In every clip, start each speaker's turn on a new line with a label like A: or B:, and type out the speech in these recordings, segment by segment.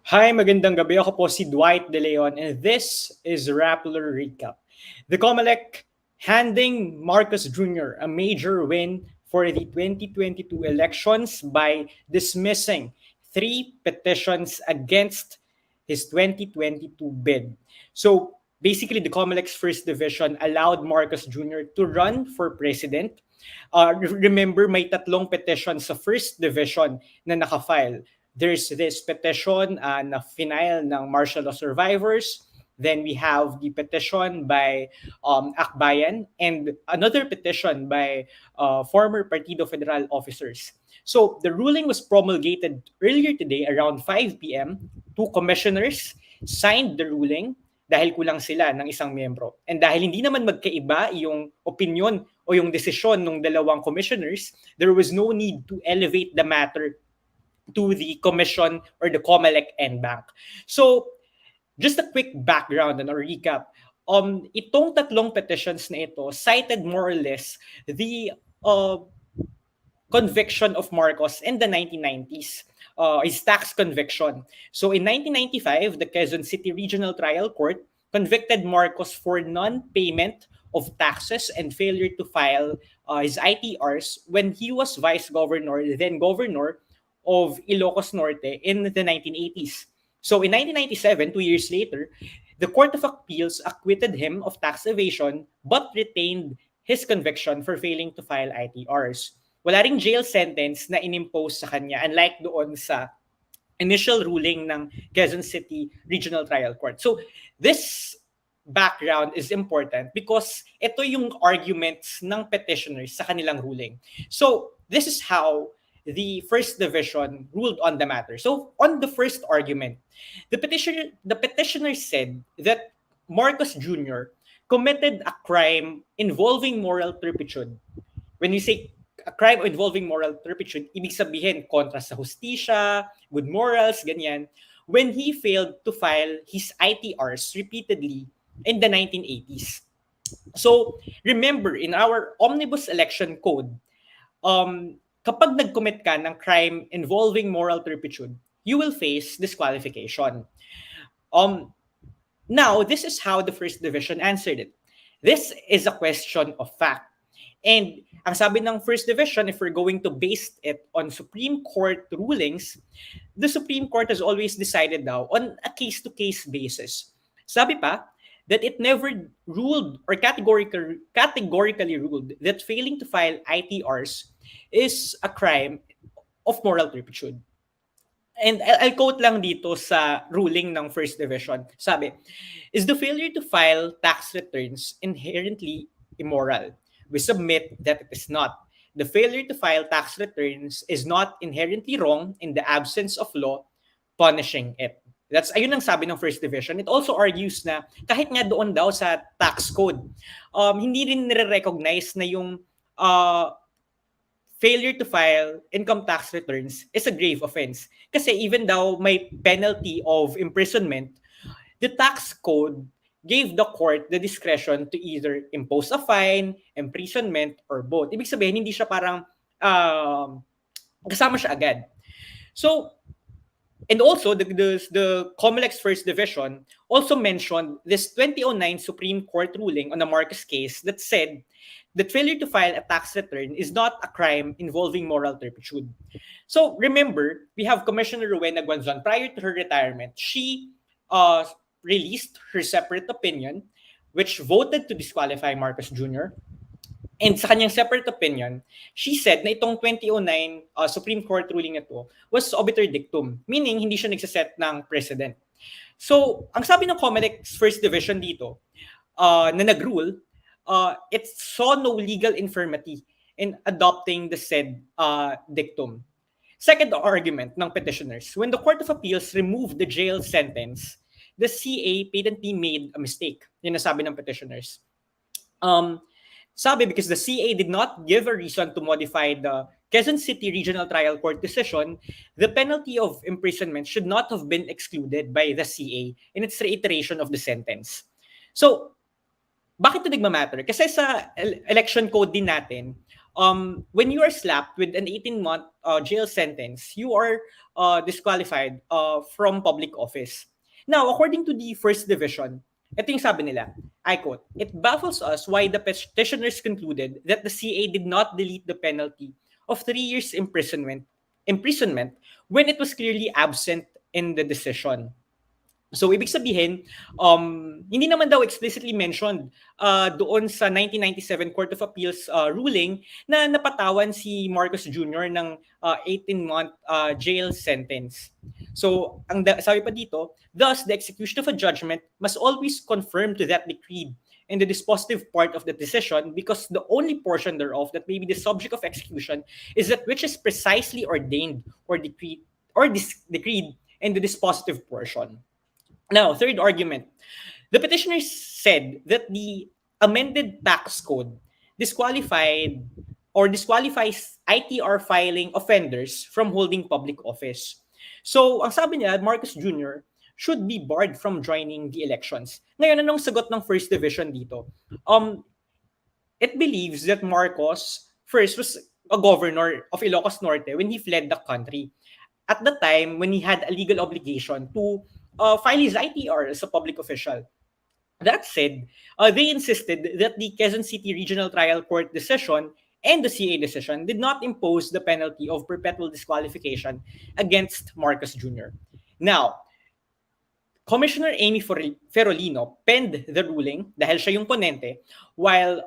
A: Hi, magandang gabi. Ako po si Dwight De Leon and this is Rappler Recap. The Comelec handing Marcos Jr. a major win for the 2022 elections by dismissing 3 petitions against his 2022 bid. So basically, the Comelec's first division allowed Marcos Jr. to run for president. Remember, may 3 petitions sa first division na nakafile. There's this petition na final ng martial law survivors. Then we have the petition by Akbayan and another petition by former Partido Federal officers. So the ruling was promulgated earlier today around 5 p.m. Two commissioners signed the ruling dahil kulang sila ng isang miyembro. And dahil hindi naman magkaiba yung opinion o yung desisyon ng dalawang commissioners, there was no need to elevate the matter to the commission or the Comelec and Bank. So, just a quick background and a recap. Itong 3 petitions na ito cited more or less the conviction of Marcos in the 1990s, his tax conviction. So in 1995, the Quezon City Regional Trial Court convicted Marcos for non-payment of taxes and failure to file his ITRs when he was vice governor, then governor of Ilocos Norte in the 1980s. So in 1997, 2 years later, the Court of Appeals acquitted him of tax evasion but retained his conviction for failing to file ITRs. Wala ring jail sentence na inimpose sa kanya, unlike doon sa initial ruling ng Quezon City Regional Trial Court. So this background is important because ito yung arguments ng petitioners sa kanilang ruling. So this is how the first division ruled on the matter. So on the first argument, the petitioner said that Marcos Jr. committed a crime involving moral turpitude. When you say a crime involving moral turpitude, ibig sabihin kontra sa hustisya, good morals, ganyan, when he failed to file his ITRs repeatedly in the 1980s. So remember, in our Omnibus Election Code, kapag nag-commit ka ng crime involving moral turpitude, you will face disqualification. Now, this is how the first division answered it. This is a question of fact. And ang sabi ng first division, if we're going to base it on Supreme Court rulings, the Supreme Court has always decided now on a case-to-case basis. Sabi pa, that it never ruled or categorically ruled that failing to file ITRs is a crime of moral turpitude. And I'll quote lang dito sa ruling ng First Division. Sabi, is the failure to file tax returns inherently immoral? We submit that it is not. The failure to file tax returns is not inherently wrong in the absence of law punishing it. Ayun ang sabi ng First Division. It also argues na kahit nga doon daw sa tax code, hindi rin nire-recognize na yung failure to file income tax returns is a grave offense. Kasi even daw may penalty of imprisonment, the tax code gave the court the discretion to either impose a fine, imprisonment, or both. Ibig sabihin, hindi siya parang kasama siya agad. So, and also, the Comelec's First Division also mentioned this 2009 Supreme Court ruling on the Marcos case that said that failure to file a tax return is not a crime involving moral turpitude. So remember, we have Commissioner Rowena Guanzon. Prior to her retirement, she released her separate opinion, which voted to disqualify Marcos Jr. And sa kanyang separate opinion, she said na itong 2009 Supreme Court ruling na to was obiter dictum, meaning hindi siya nagsaset ng precedent. So, ang sabi ng Comelec's First Division dito, na nag-rule, it saw no legal infirmity in adopting the said dictum. Second argument ng petitioners, when the Court of Appeals removed the jail sentence, the CA patently made a mistake. Yun ang sabi ng petitioners. Sabi because the CA did not give a reason to modify the Quezon City Regional Trial Court decision, the penalty of imprisonment should not have been excluded by the CA in its reiteration of the sentence. So, bakit ito nagmamatter? Kasi sa election code din natin, when you are slapped with an 18-month jail sentence, you are disqualified from public office. Now, according to the First Division, ito yung sabi nila, I quote, "It baffles us why the petitioners concluded that the CA did not delete the penalty of 3 years imprisonment when it was clearly absent in the decision." So, ibig sabihin, hindi naman daw explicitly mentioned doon sa 1997 Court of Appeals ruling na napatawan si Marcos Jr. ng 18-month jail sentence. So, sabi pa dito, thus, the execution of a judgment must always conform to that decreed in the dispositive part of the decision, because the only portion thereof that may be the subject of execution is that which is precisely ordained or decreed in the dispositive portion. Now, third argument. The petitioners said that the amended tax code disqualifies ITR filing offenders from holding public office. So, ang sabi niya, Marcos Jr. should be barred from joining the elections. Ngayon, anong sagot ng First Division dito? It believes that Marcos first was a governor of Ilocos Norte when he fled the country. At the time, when he had a legal obligation to file his ITR as a public official. That said, they insisted that the Quezon City Regional Trial Court decision and the CA decision did not impose the penalty of perpetual disqualification against Marcos Jr. Now, Commissioner Amy Ferolino penned the ruling dahil siya yung ponente, while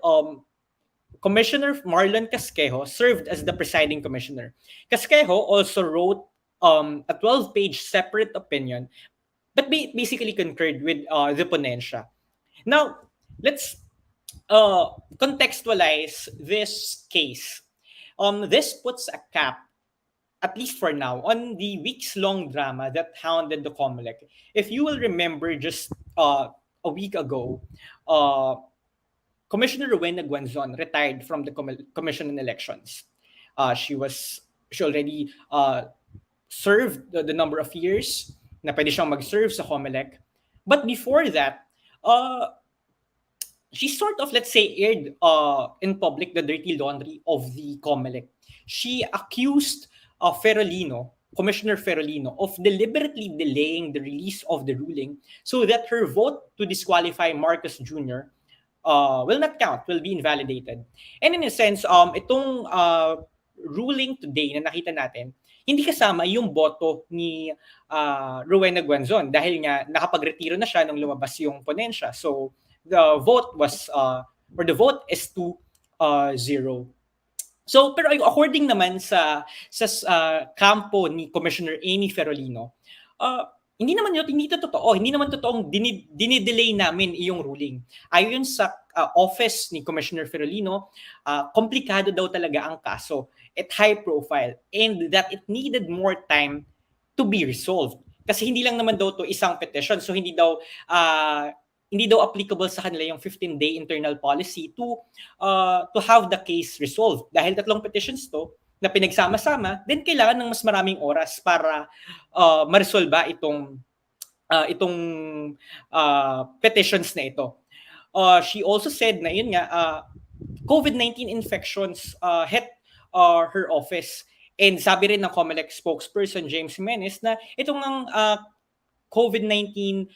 A: Commissioner Marlon Casquejo served as the presiding commissioner. Casquejo also wrote a 12-page separate opinion, but basically concurred with the ponensya. Now, let's contextualize this case. This puts a cap, at least for now, on the weeks-long drama that hounded the Comelec. If you will remember, just a week ago, Commissioner Rowena Guanzon retired from the Commission on Elections. She already served the number of years na pwede siyang mag-serve sa Comelec. But before that, she sort of, let's say, aired in public the dirty laundry of the Comelec. She accused Commissioner Ferolino, of deliberately delaying the release of the ruling so that her vote to disqualify Marcos Jr. Will not count, will be invalidated. And in a sense, itong ruling today na nakita natin, hindi kasama yung boto ni Rowena Guanzon dahil nga nakapagretiro na siya nung lumabas yung ponensya. So the vote is 2-0. So pero according naman sa kampo ni Commissioner Amy Ferolino, hindi naman totoong dinidelay namin iyong ruling. Ayon sa office ni Commissioner Ferolino, komplikado daw talaga ang kaso at high profile, and that it needed more time to be resolved. Kasi hindi lang naman daw to isang petition, so hindi daw applicable sa kanila yung 15-day internal policy to have the case resolved. Dahil 3 petitions to na pinagsama-sama, then kailangan ng mas maraming oras para ma-resolve itong petitions na ito. She also said na yun nga, COVID-19 infections hit her office. And sabi rin ng Comelec spokesperson James Jimenez na itong COVID-19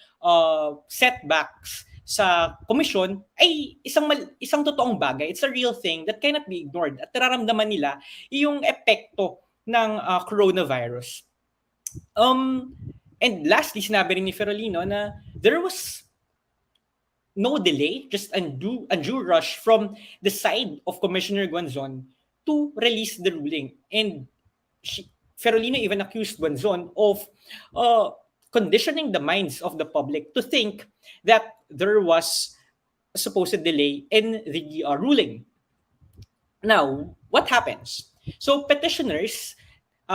A: setbacks sa komisyon ay isang totoong bagay. It's a real thing that cannot be ignored. At nararamdaman nila yung epekto ng coronavirus. And lastly, sinabi rin ni Ferolino na there was no delay, just undue rush from the side of Commissioner Guanzon to release the ruling. And Ferolino even accused Guanzon of conditioning the minds of the public to think that there was a supposed delay in the ruling. Now, what happens? So petitioners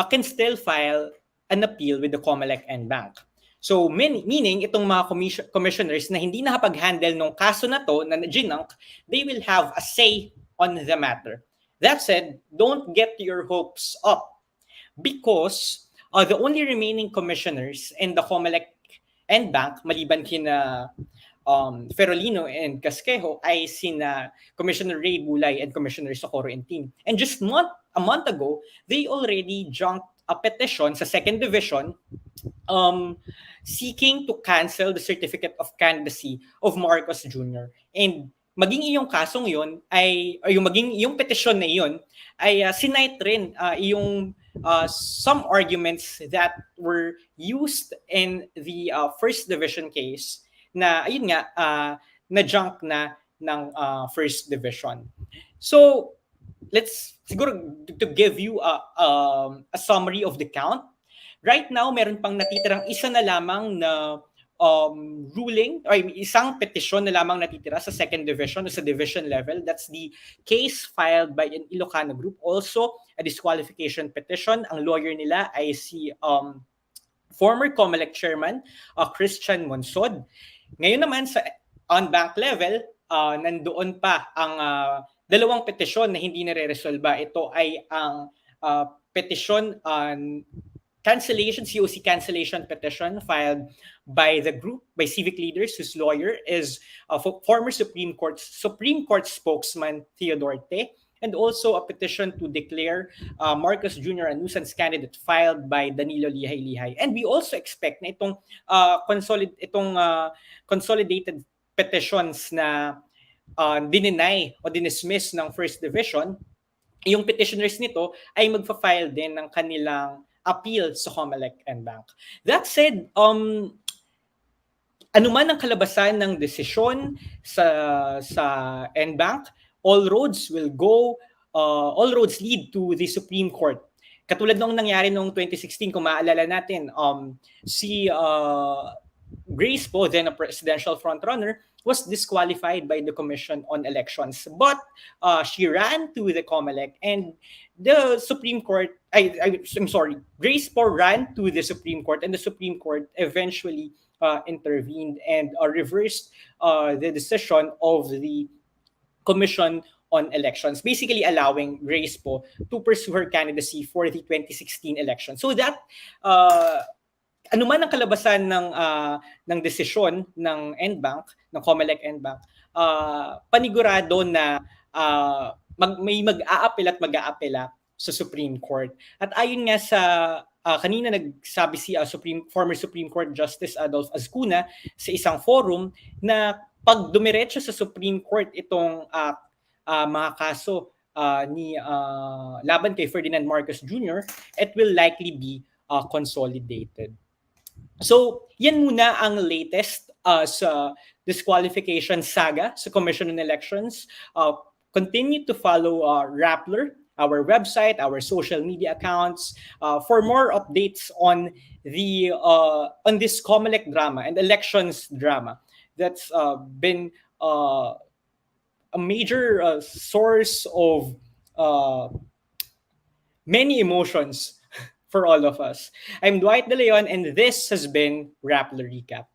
A: can still file an appeal with the Comelec and bank. So meaning itong mga commissioners na hindi nakapag-handle ng kaso na to na ginunk, they will have a say on the matter. That said, don't get your hopes up, because the only remaining commissioners in the Comelec and bank, maliban kina Ferolino and Casquejo ay sina Commissioner Ray Bulay and Commissioner Socorro and team. And just a month ago, they already junked a petition sa second division um, seeking to cancel the certificate of candidacy of Marcos Jr. And maging iyong kasong yun ay, o yung maging iyong petition na yun ay sinight rin yung some arguments that were used in the first division case na ayun nga na junk na ng first division. So let's siguro to give you a summary of the count. Right now, meron pang natitirang isa na lamang na ruling, or isang petition na lamang natitira sa second division o sa division level. That's the case filed by an Ilocano group. Also, a disqualification petition. Ang lawyer nila ay si former Comelec chairman, Christian Monsod. Ngayon naman sa on-bank level, nandoon pa ang dalawang petisyon na hindi nare-resolba. Ito ay ang petition on cancellation, COC cancellation petition filed by the group, by civic leaders whose lawyer is former Supreme Court spokesman Theodore Te, and also a petition to declare Marcos Jr. a nuisance candidate filed by Danilo Lihay-Lihay. And we also expect na itong consolidated petitions na dininay o dinismiss ng First Division, yung petitioners nito ay magfa-file din ng kanilang appeal sa Comelec and Bank. That said, anuman ang kalabasan ng desisyon sa NBank, all roads lead to the Supreme Court. Katulad nung nangyari noong 2016, kung maalala natin, si Grace po, then a presidential frontrunner, was disqualified by the Commission on Elections. But she ran to the Comelec, and the Supreme Court, Grace po ran to the Supreme Court, and the Supreme Court eventually intervened and reversed the decision of the Commission on Elections, basically allowing Grace po to pursue her candidacy for the 2016 election. So that anuman ang kalabasan ng desisyon ng NBank, ng Comelec NBank, panigurado na may mag-aapela at mag-aapela sa Supreme Court. At ayon nga sa kanina nagsabi si former Supreme Court Justice Adolf Azcuna sa isang forum na pag dumiretso sa Supreme Court itong mga kaso ni laban kay Ferdinand Marcos Jr., it will likely be consolidated. So, yan muna ang latest sa disqualification saga sa Commission on Elections. Continue to follow Rappler, our website, our social media accounts for more updates on this Comelec drama and elections drama that's been a major source of many emotions for all of us. I'm Dwight De Leon, and this has been Rappler Recap.